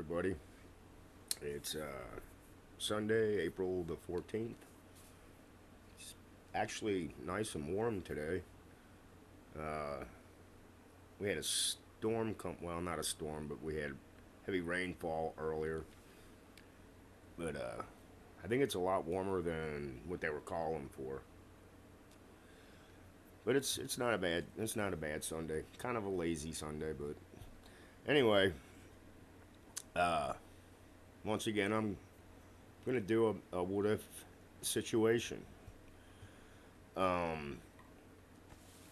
everybody? It's Sunday, April the 14th. It's actually nice and warm today. Uh, we had a storm come, well, not a storm, but we had heavy rainfall earlier. But I think it's a lot warmer than what they were calling for. But it's not a bad Sunday. Kind of a lazy Sunday, but anyway, uh, once again, I'm gonna do a what if situation. Um,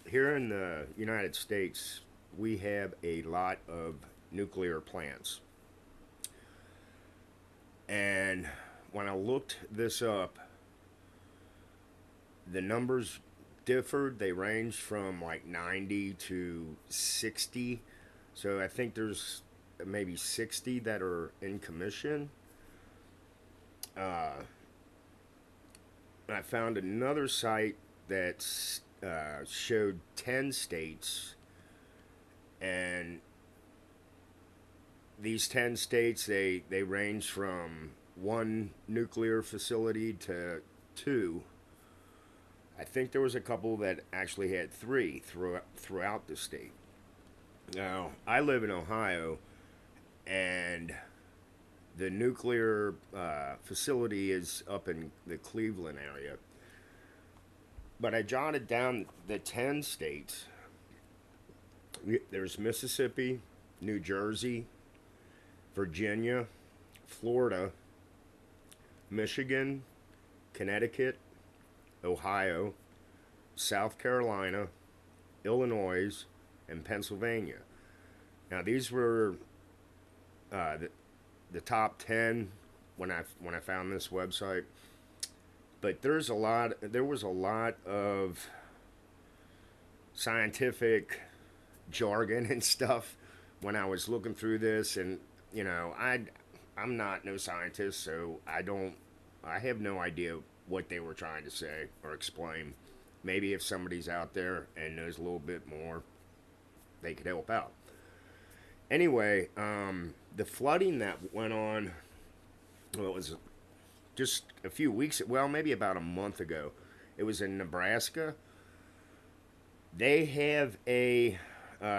Here in the United States, we have a lot of nuclear plants. And when I looked this up, the numbers differed. They ranged from like 90 to 60. So I think there's maybe 60 that are in commission. Uh, I found another site that showed 10 states, and these 10 states they range from one nuclear facility to two. I think there was a couple that actually had three throughout the state. Now I live in Ohio, and the nuclear facility is up in the Cleveland area. But I jotted down the 10 states. There's Mississippi, New Jersey, Virginia, Florida, Michigan, Connecticut, Ohio, South Carolina, Illinois, and Pennsylvania. Now these were the top 10 when I found this website. But there was a lot of scientific jargon and stuff when I was looking through this, and I'm not no scientist, so I have no idea what they were trying to say or explain. Maybe if somebody's out there and knows a little bit more, they could help out. Anyway, the flooding that went on, well, it was just a few weeks, well, maybe about a month ago. It was in Nebraska. They have a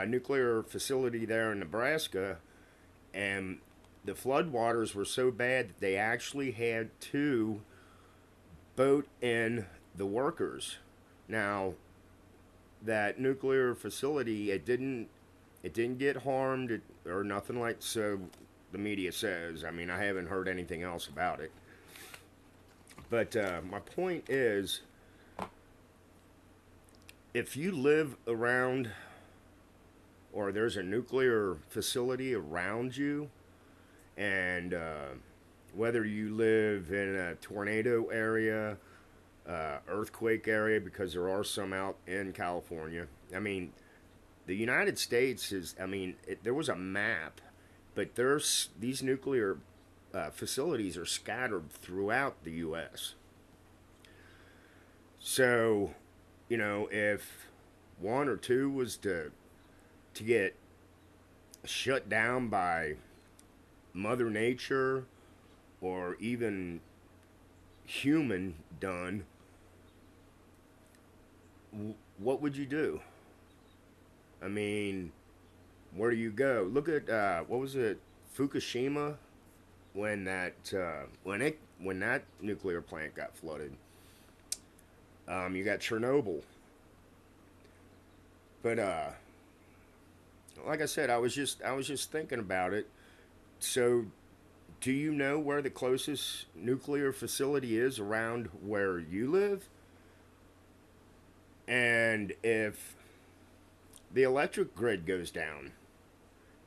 nuclear facility there in Nebraska, and the floodwaters were so bad that they actually had to boat in the workers. Now, that nuclear facility, it didn't get harmed or nothing like so. The media says. I mean, I haven't heard anything else about it. But my point is, if you live around or there's a nuclear facility around you, and whether you live in a tornado area, earthquake area, because there are some out in California. I mean, the United States is, I mean, there was a map, but there's these nuclear facilities are scattered throughout the U.S. So, if one or two was to get shut down by Mother Nature or even human done, what would you do? I mean, where do you go? Look at what was it, Fukushima, when that nuclear plant got flooded. You got Chernobyl, but like I said, I was just thinking about it. So, do you know where the closest nuclear facility is around where you live? And if the electric grid goes down,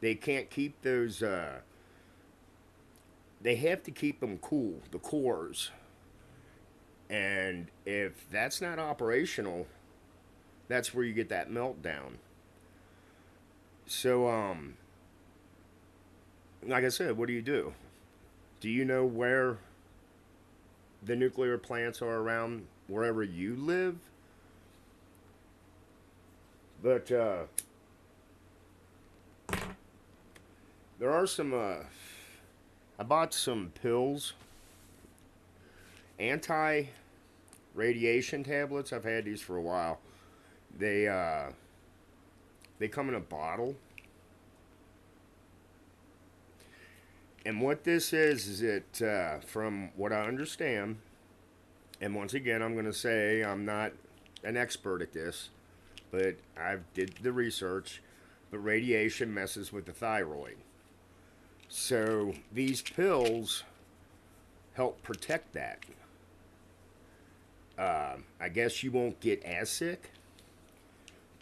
they can't keep those. They have to keep them cool, the cores. And if that's not operational, that's where you get that meltdown. So, like I said, what do you do? Do you know where the nuclear plants are around wherever you live? But there are some I bought some pills, anti radiation tablets. I've had these for a while. They they come in a bottle, and what this is it from what I understand, and once again, I'm going to say I'm not an expert at this, but I've did the research. But radiation messes with the thyroid, so these pills help protect that. I guess you won't get as sick,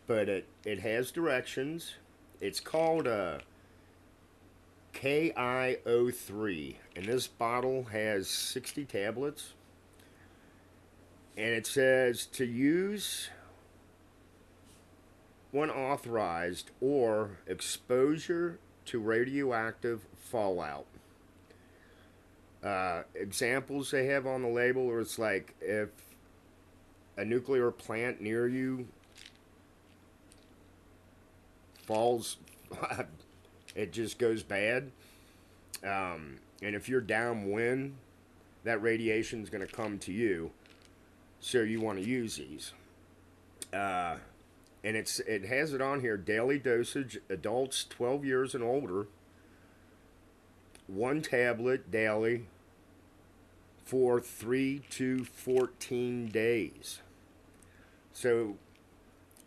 but it has directions. It's called KIO3, and this bottle has 60 tablets. And it says to use when authorized or exposure to radioactive fallout. Examples they have on the label are it's like if a nuclear plant near you falls, it just goes bad. And if you're downwind, that radiation is going to come to you. So you want to use these. And it has it on here daily dosage, adults 12 years and older, one tablet daily for 3 to 14 days. So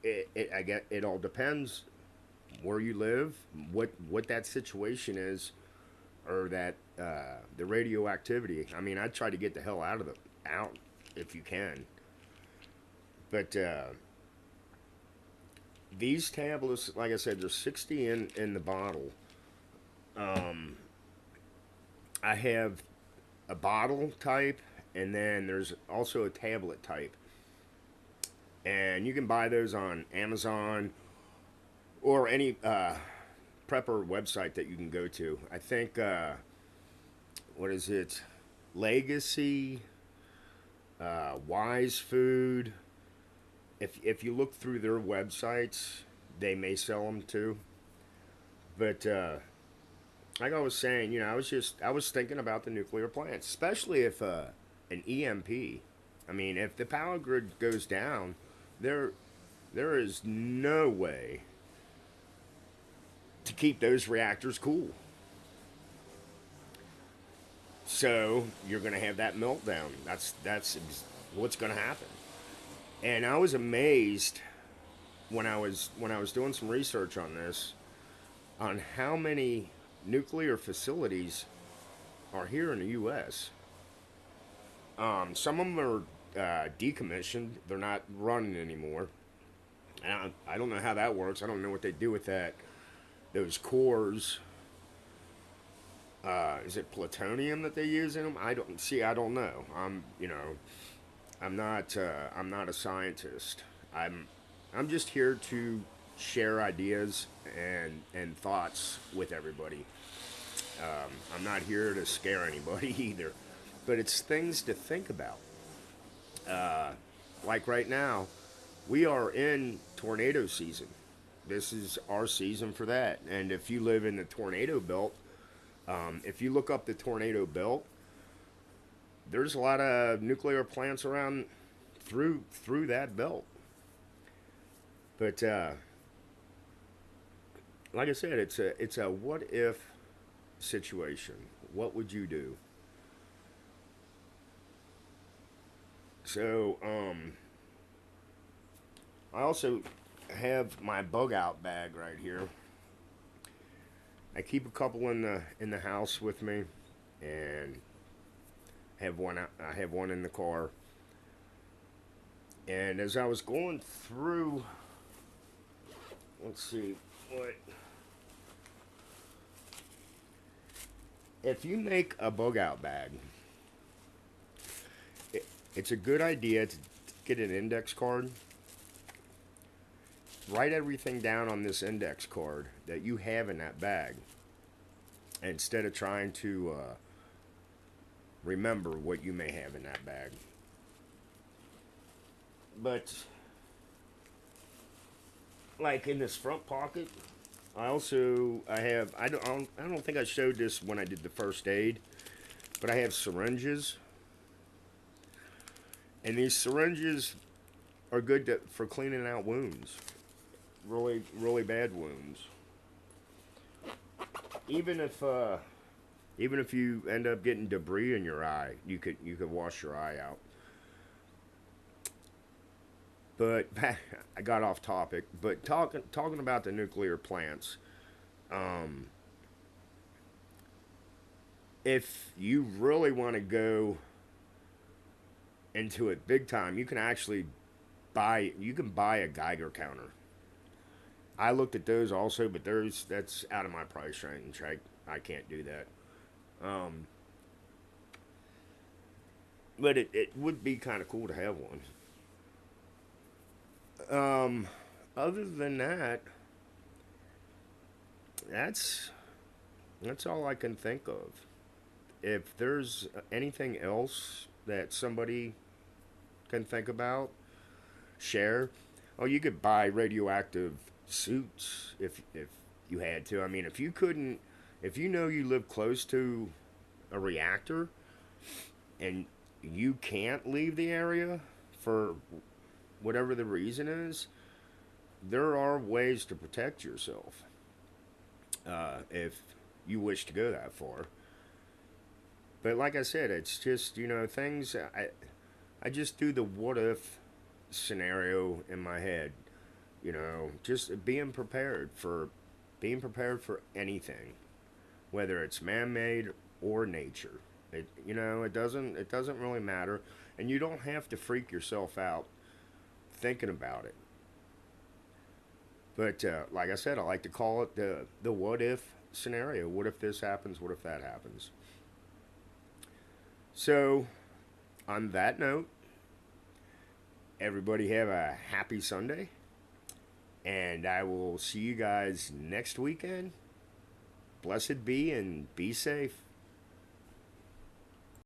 I get it all depends where you live, what that situation is, or that the radioactivity. I mean, I try to get the hell out if you can. But these tablets, like I said, there's 60 in the bottle. I have a bottle type, and then there's also a tablet type. And you can buy those on Amazon or any prepper website that you can go to. I think, what is it? Legacy, Wise Food. If you look through their websites, they may sell them too. But like I was saying, I was thinking about the nuclear plants, especially if an EMP. I mean, if the power grid goes down, there there is no way to keep those reactors cool. So you're going to have that meltdown. That's what's going to happen. And I was amazed when I was doing some research on this, on how many nuclear facilities are here in the U.S. Some of them are decommissioned; they're not running anymore. And I don't know how that works. I don't know what they do with that. Those cores. Is it plutonium that they use in them? I don't see. I don't know. I'm not. I'm not a scientist. I'm just here to share ideas and thoughts with everybody. I'm not here to scare anybody either, but it's things to think about. Like right now, we are in tornado season. This is our season for that. And if you live in the tornado belt, if you look up the tornado belt, there's a lot of nuclear plants around through that belt. But like I said, it's a what if situation. What would you do? So I also have my bug out bag right here. I keep a couple in the house with me, and have one. I have one in the car. And as I was going through, let's see what if you make a bug out bag. It's a good idea to get an index card. Write everything down on this index card that you have in that bag, instead of trying to remember what you may have in that bag. But like in this front pocket, I don't think I showed this when I did the first aid, but I have syringes, and these syringes are good for cleaning out wounds, really bad wounds. Even if even if you end up getting debris in your eye, you could wash your eye out. But I got off topic. But talking about the nuclear plants, um, if you really want to go into it big time, you can actually buy a Geiger counter. I looked at those also, but that's out of my price range. I can't do that. Um, but it would be kind of cool to have one. Um, Other than that, that's that's all I can think of. If there's anything else that somebody can think about, share. Oh, you could buy radioactive suits if you had to. I mean, if you couldn't, if you know you live close to a reactor and you can't leave the area for whatever the reason is, there are ways to protect yourself if you wish to go that far. But like I said, it's just things. I just do the what if scenario in my head. Just being prepared for anything, whether it's man-made or nature. It doesn't really matter, and you don't have to freak yourself out thinking about it. But like I said, I like to call it the what if scenario. What if this happens? What if that happens? So, on that note, everybody have a happy Sunday, and I will see you guys next weekend. Blessed be and be safe.